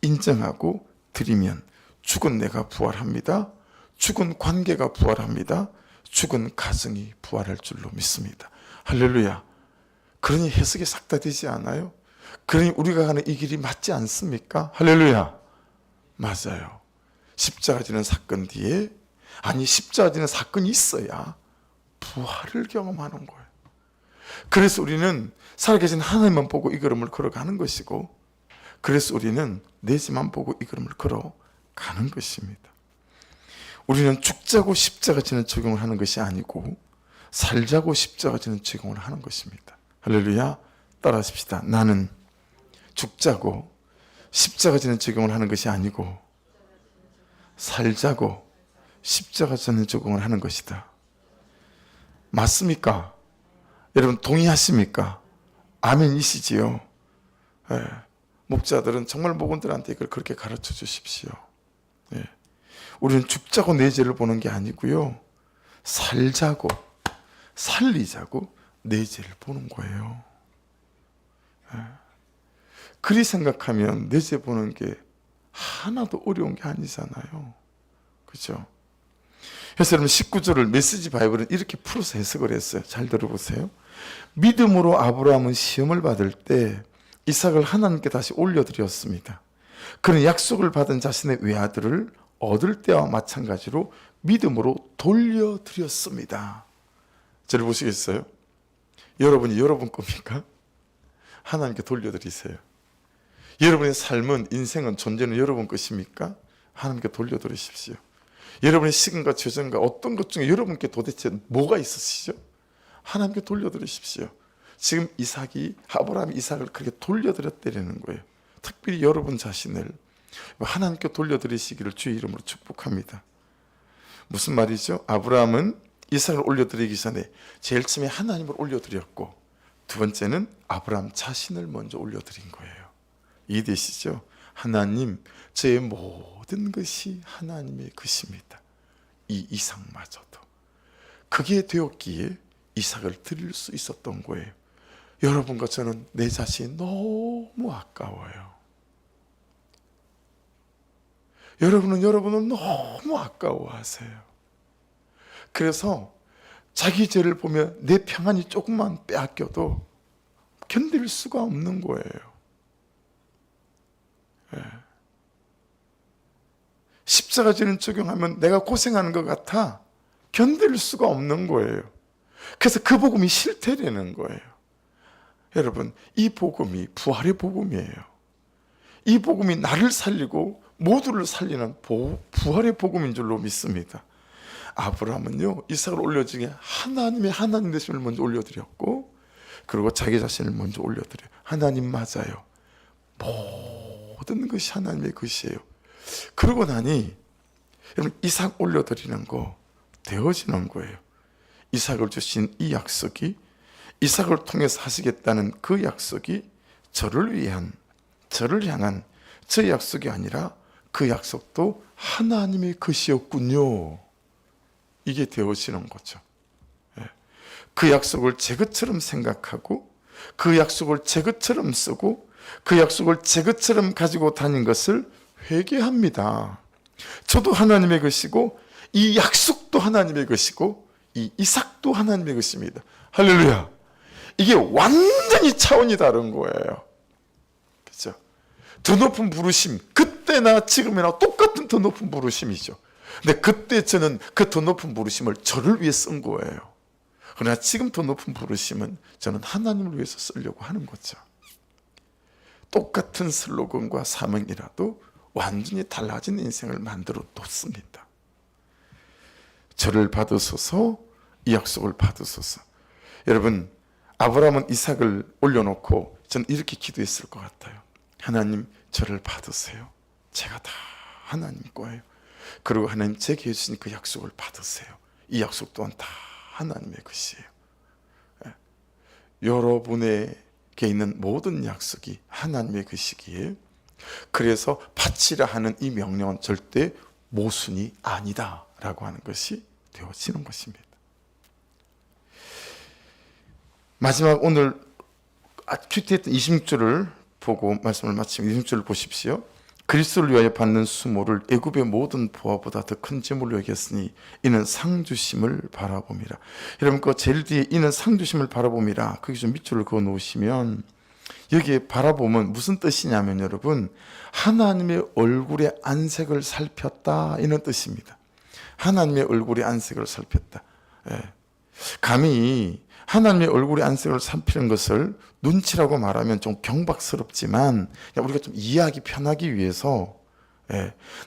인정하고 드리면 죽은 내가 부활합니다. 죽은 관계가 부활합니다. 죽은 가정이 부활할 줄로 믿습니다. 할렐루야. 그러니 해석이 싹 다 되지 않아요? 그러니 우리가 가는 이 길이 맞지 않습니까? 할렐루야. 맞아요. 십자가 지는 사건 뒤에, 아니 십자가 지는 사건이 있어야 부활을 경험하는 거예요. 그래서 우리는 살아계신 하나님만 보고 이 걸음을 걸어가는 것이고, 그래서 우리는 내 집만 보고 이 걸음을 걸어가는 것입니다. 우리는 죽자고 십자가 지는 적용을 하는 것이 아니고 살자고 십자가 지는 적용을 하는 것입니다. 할렐루야. 따라하십시다. 나는 죽자고 십자가 지는 적용을 하는 것이 아니고 살자고 십자가 지는 적용을 하는 것이다. 맞습니까? 여러분 동의하십니까? 아멘이시지요? 예. 목자들은 정말 목원들한테 이걸 그렇게 가르쳐 주십시오. 예. 우리는 죽자고 내 죄를 보는 게 아니고요, 살자고 살리자고 내 죄를 보는 거예요. 예. 그리 생각하면 내 죄 보는 게 하나도 어려운 게 아니잖아요. 그렇죠? 그래서 여러분 19절을 메시지 바이블은 이렇게 풀어서 해석을 했어요. 잘 들어보세요. 믿음으로 아브라함은 시험을 받을 때 이삭을 하나님께 다시 올려드렸습니다. 그는 약속을 받은 자신의 외아들을 얻을 때와 마찬가지로 믿음으로 돌려드렸습니다. 저를 보시겠어요? 여러분이 여러분 겁니까? 하나님께 돌려드리세요. 여러분의 삶은, 인생은, 존재는 여러분 것입니까? 하나님께 돌려드리십시오. 여러분의 시간과 재정과 어떤 것 중에 여러분께 도대체 뭐가 있으시죠? 하나님께 돌려드리십시오. 지금 아브라함이 이삭을 그렇게 돌려드렸다는 거예요. 특별히 여러분 자신을 하나님께 돌려드리시기를 주의 이름으로 축복합니다. 무슨 말이죠? 아브라함은 이삭을 올려드리기 전에 제일 처음에 하나님을 올려드렸고, 두 번째는 아브라함 자신을 먼저 올려드린 거예요. 이해되시죠? 하나님, 제 모든 것이 하나님의 것입니다. 이 이삭마저도 그게 되었기에 이삭을 드릴 수 있었던 거예요. 여러분과 저는 내 자신이 너무 아까워요. 여러분은 너무 아까워하세요. 그래서 자기 죄를 보면 내 평안이 조금만 빼앗겨도 견딜 수가 없는 거예요. 예. 십자가 지는 적용하면 내가 고생하는 것 같아 견딜 수가 없는 거예요. 그래서 그 복음이 싫다라는 거예요. 여러분, 이 복음이 부활의 복음이에요. 이 복음이 나를 살리고 모두를 살리는 부활의 복음인 줄로 믿습니다. 아브라함은요, 이삭을 올려주기에 하나님 되심을 먼저 올려드렸고, 그리고 자기 자신을 먼저 올려드려요. 하나님 맞아요. 모든 것이 하나님의 것이에요. 그러고 나니 여러분, 이삭 올려드리는 거 되어지는 거예요. 이삭을 주신 이 약속이, 이삭을 통해서 하시겠다는 그 약속이 저를 향한 저 약속이 아니라 그 약속도 하나님의 것이었군요. 이게 되어지는 거죠. 그 약속을 제 것처럼 생각하고, 그 약속을 제 것처럼 쓰고, 그 약속을 제 것처럼 가지고 다닌 것을 회개합니다. 저도 하나님의 것이고, 이 약속도 하나님의 것이고, 이 이삭도 하나님의 것입니다. 할렐루야. 이게 완전히 차원이 다른 거예요. 그렇죠? 더 높은 부르심, 그때나 지금이나 똑같은 더 높은 부르심이죠. 근데 그때 저는 그 더 높은 부르심을 저를 위해 쓴 거예요. 그러나 지금 더 높은 부르심은 저는 하나님을 위해서 쓰려고 하는 거죠. 똑같은 슬로건과 사명이라도 완전히 달라진 인생을 만들어 놓습니다. 저를 받으소서, 이 약속을 받으소서. 여러분, 아브라함은 이삭을 올려놓고 저는 이렇게 기도했을 것 같아요. 하나님, 저를 받으세요. 제가 다 하나님 거예요. 그리고 하나님 제게 해주신 그 약속을 받으세요. 이 약속 또한 다 하나님의 것이에요. 여러분에게 있는 모든 약속이 하나님의 것이기에, 그래서 바치라 하는 이 명령은 절대 모순이 아니다 라고 하는 것이 되어지는 것입니다. 마지막 오늘 큐티했던 26절을 보고 말씀을 마치면 26절을 보십시오. 그리스도를 위하여 받는 수모를 애굽의 모든 보화보다 더 큰 재물로 여겼으니 이는 상 주심을 바라봄이라. 여러분 그 제일 뒤에 이는 상 주심을 바라봄이라, 거기 좀 밑줄을 그어 놓으시면 여기에 바라봄은 무슨 뜻이냐면 여러분, 하나님의 얼굴의 안색을 살폈다 이런 뜻입니다. 하나님의 얼굴의 안색을 살폈다. 감히 하나님의 얼굴의 안색을 살피는 것을 눈치라고 말하면 좀 경박스럽지만 우리가 좀 이해하기 편하기 위해서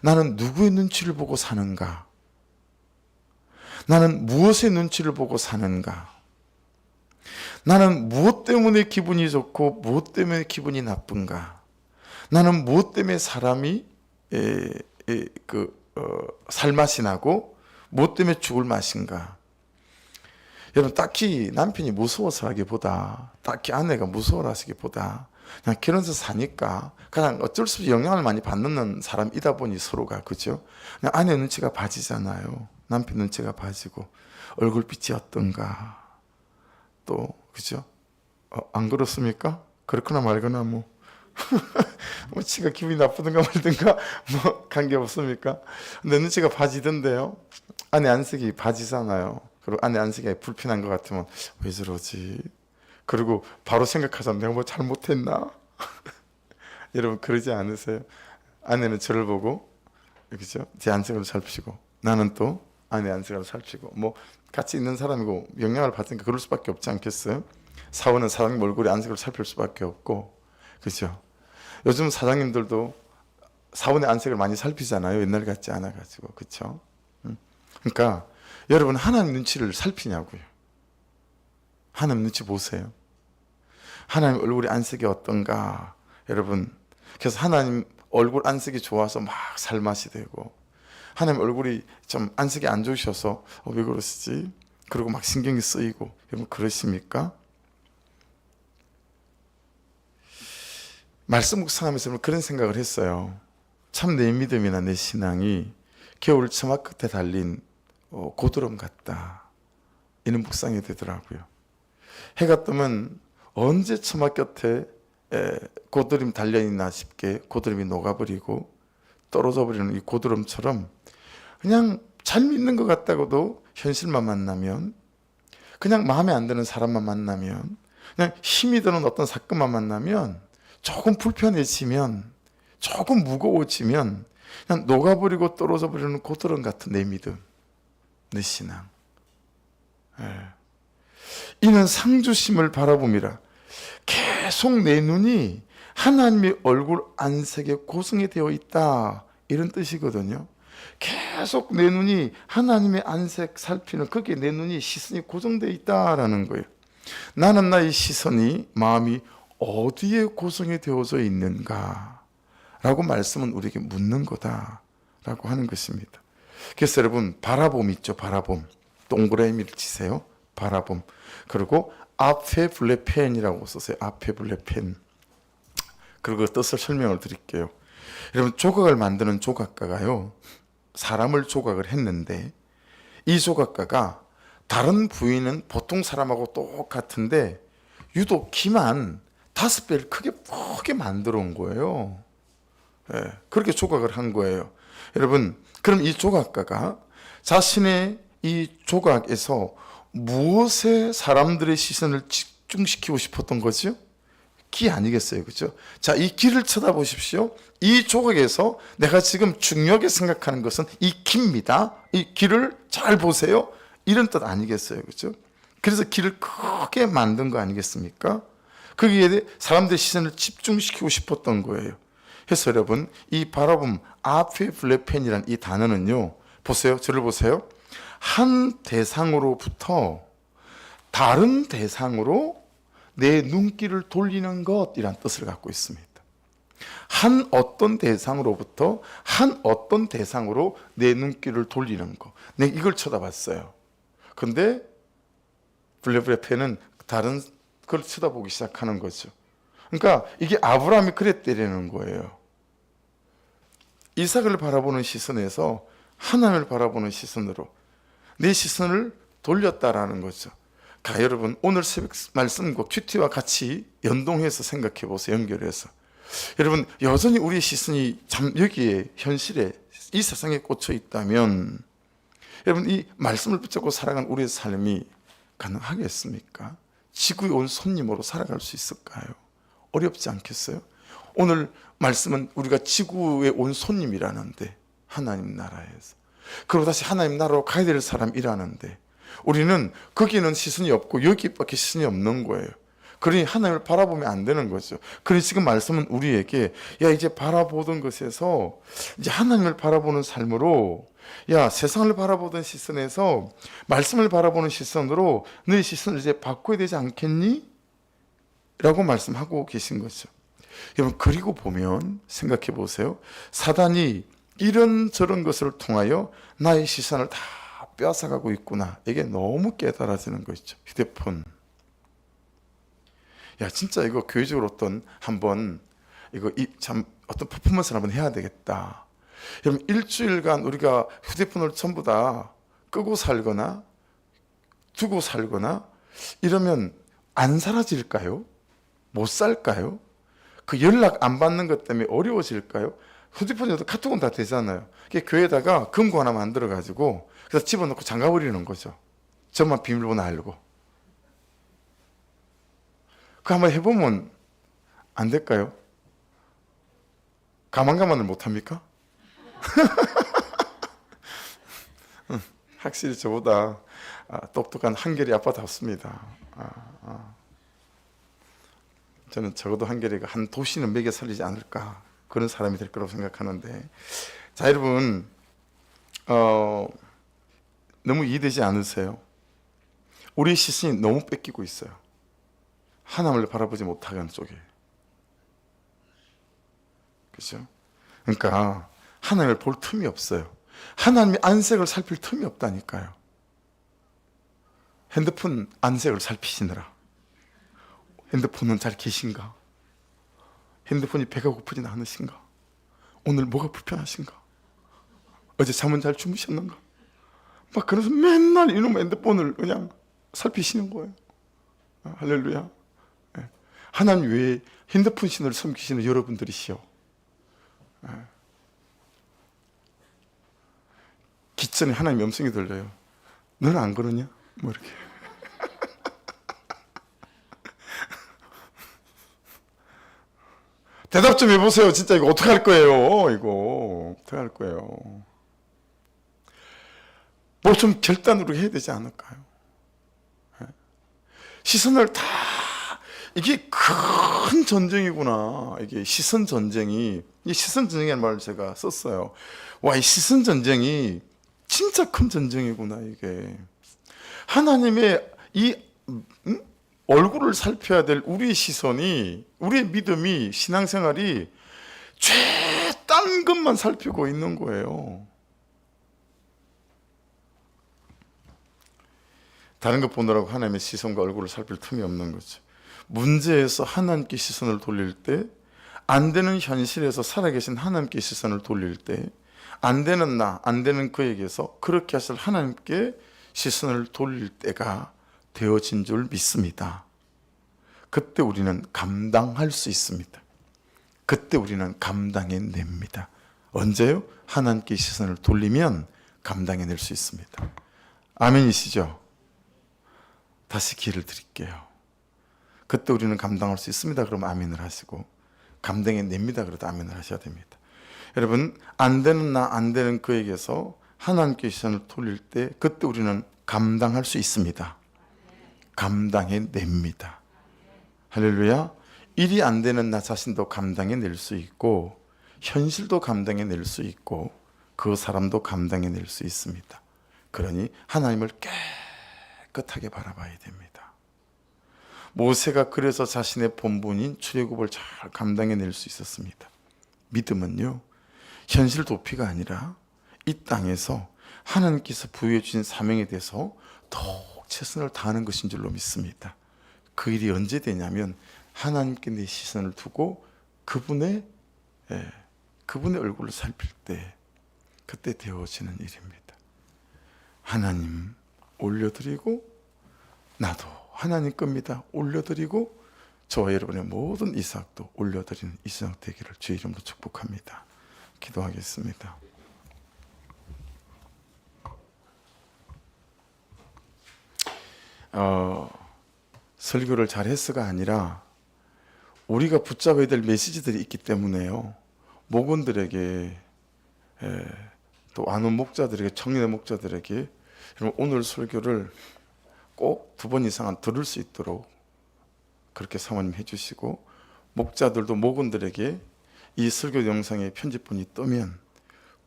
나는 누구의 눈치를 보고 사는가? 나는 무엇의 눈치를 보고 사는가? 나는 무엇 때문에 기분이 좋고 무엇 때문에 기분이 나쁜가? 나는 무엇 때문에 사람이 살맛이 나고 무엇 때문에 죽을 맛인가? 여러분 딱히 남편이 무서워서 하기보다, 딱히 아내가 무서워라 하기보다 그냥 결혼해서 사니까 그냥 어쩔 수 없이 영향을 많이 받는 사람이다 보니 서로가, 그죠? 그냥 아내 눈치가 봐지잖아요. 남편 눈치가 봐지고 얼굴빛이 어떤가 또, 그죠? 안 그렇습니까? 그렇거나 말거나 뭐 지가 기분이 나쁘든가 말든가 뭐 관계 없습니까? 내 눈치가 봐지던데요. 아내 안색이 봐지잖아요. 그리고 아내 안색이 불편한 것 같으면 왜 저러지? 그리고 바로 생각하자, 내가 뭐 잘못했나? 여러분 그러지 않으세요? 아내는 저를 보고, 그죠? 제 안색을 살피고, 나는 또 아내 안색을 살피고, 뭐 같이 있는 사람이고 영향을 받으니까 그럴 수밖에 없지 않겠어요? 사원은 사장님 얼굴의 안색을 살필 수밖에 없고, 그죠? 요즘 사장님들도 사원의 안색을 많이 살피잖아요. 옛날 같지 않아가지고, 그렇죠? 그러니까 여러분 하나님 눈치를 살피냐고요. 하나님 눈치 보세요. 하나님 얼굴의 안색이 어떤가? 여러분, 그래서 하나님 얼굴 안색이 좋아서 막 살맛이 되고, 하나님 얼굴이 좀 안색이 안 좋으셔서 왜 그러시지? 그리고 막 신경이 쓰이고, 여러분 그러십니까? 말씀 묵상하면서 그런 생각을 했어요. 참 내 믿음이나 내 신앙이 겨울 처마 끝에 달린 고드름 같다, 이는 묵상이 되더라고요. 해가 뜨면 언제 처마 곁에 고드름이 달려있나 싶게 고드름이 녹아버리고 떨어져 버리는 이 고드름처럼, 그냥 잘 믿는 것 같다고도 현실만 만나면, 그냥 마음에 안 드는 사람만 만나면, 그냥 힘이 드는 어떤 사건만 만나면, 조금 불편해지면, 조금 무거워지면 그냥 녹아버리고 떨어져 버리는 고드름 같은 내 믿음, 내 신앙. 이는 상주심을 바라봄이라. 계속 내 눈이 하나님의 얼굴 안색에 고정이 되어 있다, 이런 뜻이거든요. 계속 내 눈이 하나님의 안색 살피는, 거기에 내 눈이 시선이 고정되어 있다라는 거예요. 나는 나의 시선이, 마음이 어디에 고정이 되어져 있는가 라고 말씀은 우리에게 묻는 거다라고 하는 것입니다. 그래서 여러분 바라봄 있죠. 바라봄, 동그라미를 치세요. 바라봄. 그리고 아페 블레펜이라고 썼어요. 아페 블레펜. 그리고 그 뜻을 설명을 드릴게요. 여러분 조각을 만드는 조각가가요, 사람을 조각을 했는데 이 조각가가 다른 부위는 보통 사람하고 똑같은데 유독 키만 5배를 크게 만들어 온 거예요. 그렇게 조각을 한 거예요. 여러분, 그럼 이 조각가가 자신의 이 조각에서 무엇에 사람들의 시선을 집중시키고 싶었던 거죠? 기 아니겠어요, 그죠? 자, 이 기를 쳐다보십시오. 이 조각에서 내가 지금 중요하게 생각하는 것은 이 기입니다. 이 기를 잘 보세요. 이런 뜻 아니겠어요, 그죠? 그래서 기를 크게 만든 거 아니겠습니까? 거기에 사람들의 시선을 집중시키고 싶었던 거예요. 그래서 여러분, 이 바라봄 아페블레펜이란 이 단어는요, 보세요. 저를 보세요. 한 대상으로부터 다른 대상으로 내 눈길을 돌리는 것이란 뜻을 갖고 있습니다. 한 어떤 대상으로부터 한 어떤 대상으로 내 눈길을 돌리는 것. 내가 이걸 쳐다봤어요. 근데 블레브레펜은 다른 걸 쳐다보기 시작하는 거죠. 그러니까 이게 아브라함이 그랬다라는 거예요. 이삭을 바라보는 시선에서 하나님을 바라보는 시선으로 내 시선을 돌렸다라는 거죠. 여러분, 오늘 새벽 말씀과 큐티와 같이 연동해서 생각해 보세요. 연결해서. 여러분, 여전히 우리의 시선이 참 여기에 현실에 이 세상에 꽂혀 있다면 여러분, 이 말씀을 붙잡고 살아가는 우리의 삶이 가능하겠습니까? 지구에 온 손님으로 살아갈 수 있을까요? 어렵지 않겠어요? 오늘 말씀은 우리가 지구에 온 손님이라는데, 하나님 나라에서, 그리고 다시 하나님 나라로 가야 될 사람이라는데 우리는 거기는 시선이 없고 여기밖에 시선이 없는 거예요. 그러니 하나님을 바라보면 안 되는 거죠. 그러니 지금 말씀은 우리에게 이제 바라보던 것에서 이제 하나님을 바라보는 삶으로, 세상을 바라보던 시선에서 말씀을 바라보는 시선으로 너의 시선을 이제 바꿔야 되지 않겠니? 라고 말씀하고 계신 거죠. 여러분, 그리고 보면 생각해 보세요. 사단이 이런저런 것을 통하여 나의 시선을 다 빼앗아가고 있구나. 이게 너무 깨달아지는 거 있죠. 휴대폰. 진짜 이거 교회적으로 한번 참 어떤 퍼포먼스를 한번 해야 되겠다. 여러분, 일주일간 우리가 휴대폰을 전부 다 끄고 살거나 두고 살거나 이러면 안 사라질까요? 못 살까요? 그 연락 안 받는 것 때문에 어려워질까요? 휴대폰에도 카톡은 다 되잖아요. 교회에다가 금고 하나 만들어가지고 그래서 집어넣고 잠가버리는 거죠. 저만 비밀번호 알고. 그거 한번 해보면 안 될까요? 가만가만을 못합니까? 확실히 저보다 똑똑한 한결이 아빠답습니다. 저는 적어도 한결이가 한 도시는 먹여 살리지 않을까, 그런 사람이 될 거라고 생각하는데, 자, 여러분, 너무 이해되지 않으세요? 우리 시선이 너무 뺏기고 있어요. 하나님을 바라보지 못하는 쪽에. 그렇죠? 그러니까 하나님을 볼 틈이 없어요. 하나님의 안색을 살필 틈이 없다니까요. 핸드폰 안색을 살피시느라. 핸드폰은 잘 계신가? 핸드폰이 배가 고프진 않으신가? 오늘 뭐가 불편하신가? 어제 잠은 잘 주무셨는가? 막 그래서 맨날 이놈 핸드폰을 그냥 살피시는 거예요. 할렐루야. 하나님 외에 핸드폰 신을 섬기시는 여러분들이시여, 기전에 하나님의 음성이 들려요. 너는 안 그러냐? 뭐 이렇게. 대답 좀 해보세요. 진짜 이거 어떡할 거예요? 이거 어떡할 거예요? 뭘 좀 결단으로 해야 되지 않을까요? 시선을 다, 이게 큰 전쟁이구나. 이게 시선 전쟁이, 이 시선 전쟁이라는 말을 제가 썼어요. 이 시선 전쟁이 진짜 큰 전쟁이구나. 이게 하나님의 이 얼굴을 살펴야 될 우리의 시선이, 우리의 믿음이, 신앙생활이 딴 것만 살피고 있는 거예요. 다른 것 보느라고 하나님의 시선과 얼굴을 살필 틈이 없는 거죠. 문제에서 하나님께 시선을 돌릴 때, 안 되는 현실에서 살아계신 하나님께 시선을 돌릴 때, 안 되는 나, 안 되는 그에게서 그렇게 하실 하나님께 시선을 돌릴 때가 되어진 줄 믿습니다. 그때 우리는 감당할 수 있습니다. 그때 우리는 감당해냅니다. 언제요? 하나님께 시선을 돌리면 감당해낼 수 있습니다. 아멘이시죠? 다시 기회를 드릴게요. 그때 우리는 감당할 수 있습니다. 그러면 아멘을 하시고, 감당해냅니다. 그래도 아멘을 하셔야 됩니다. 여러분, 안 되는 나, 안 되는 그에게서 하나님께 시선을 돌릴 때 그때 우리는 감당할 수 있습니다. 감당해냅니다. 할렐루야. 일이 안 되는 나 자신도 감당해낼 수 있고 현실도 감당해낼 수 있고 그 사람도 감당해낼 수 있습니다. 그러니 하나님을 깨끗하게 바라봐야 됩니다. 모세가 그래서 자신의 본분인 출애굽을 잘 감당해낼 수 있었습니다. 믿음은요, 현실 도피가 아니라 이 땅에서 하나님께서 부여해 주신 사명에 대해서 더욱 최선을 다하는 것인 줄로 믿습니다. 그 일이 언제 되냐면 하나님께 내 시선을 두고 그분의 얼굴을 살필 때, 그때 되어지는 일입니다. 하나님 올려드리고 나도 하나님 겁니다. 올려드리고 저와 여러분의 모든 이삭도 올려드리는 이삭 되기를 주의 이름으로 축복합니다. 기도하겠습니다. 설교를 잘했어가 아니라 우리가 붙잡아야 될 메시지들이 있기 때문에요. 목원들에게 또 아는 목자들에게, 청년의 목자들에게 오늘 설교를 꼭 2번 이상은 들을 수 있도록 그렇게 사모님 해주시고, 목자들도 목원들에게 이 설교 영상의 편집본이 뜨면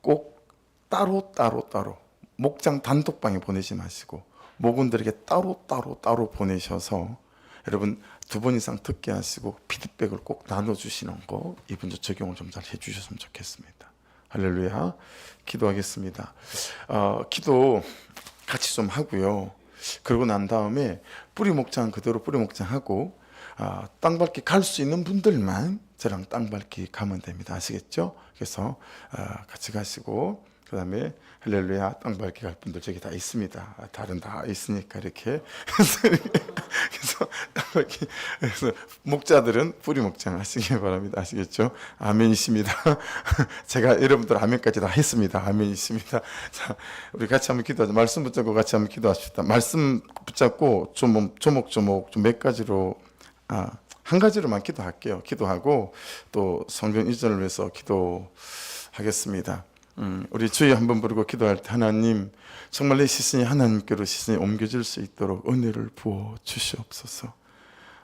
꼭 따로 목장 단독방에 보내지 마시고 목원들에게 따로 보내셔서 여러분 2번 이상 듣게 하시고 피드백을 꼭 나눠주시는 거 이분도 적용을 좀 잘 해주셨으면 좋겠습니다. 할렐루야. 기도하겠습니다. 기도 같이 좀 하고요. 그러고 난 다음에 뿌리 목장 그대로 뿌리 목장하고 땅밟기 갈 수 있는 분들만 저랑 땅밟기 가면 됩니다. 아시겠죠? 그래서 같이 가시고 그 다음에 할렐루야 땅밟기 갈 분들 저기 다 있습니다. 다른 다 있으니까 이렇게 그래서 땅밟기, 그래서 목자들은 뿌리 목장 하시기 바랍니다. 아시겠죠? 아멘이십니다. 제가 여러분들 아멘까지 다 했습니다. 아멘이십니다. 자, 우리 같이 한번 기도하자. 말씀 붙잡고 같이 한번 기도합시다. 말씀 붙잡고 조목조목 좀 몇 가지로 한 가지로만 기도할게요. 기도하고 또 성경 이전을 위해서 기도하겠습니다. 우리 주여 한번 부르고 기도할 때 하나님 정말 내 시선이 하나님께로 시선이 옮겨질 수 있도록 은혜를 부어 주시옵소서.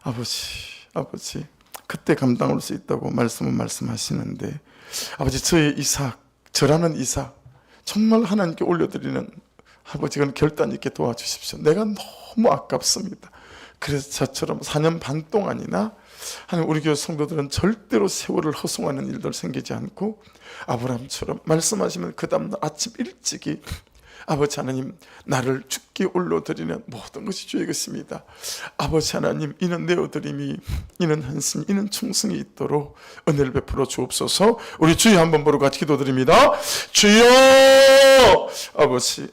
아버지 그때 감당할 수 있다고 말씀하시는데 아버지 저의 이삭, 저라는 이삭 정말 하나님께 올려드리는 아버지가 결단 있게 도와주십시오. 내가 너무 아깝습니다. 그래서 저처럼 4년 반 동안이나 하나님 우리 교회 성도들은 절대로 세월을 허송하는 일들 생기지 않고 아브라함처럼 말씀하시면 그 다음날 아침 일찍이 아버지 하나님 나를 죽게 올려드리는 모든 것이 주의 것입니다. 아버지 하나님 이는 내어드림이 이는 헌신 이는 충성이 있도록 은혜를 베풀어 주옵소서. 우리 주여 한번 보러 같이 기도드립니다. 주여 아버지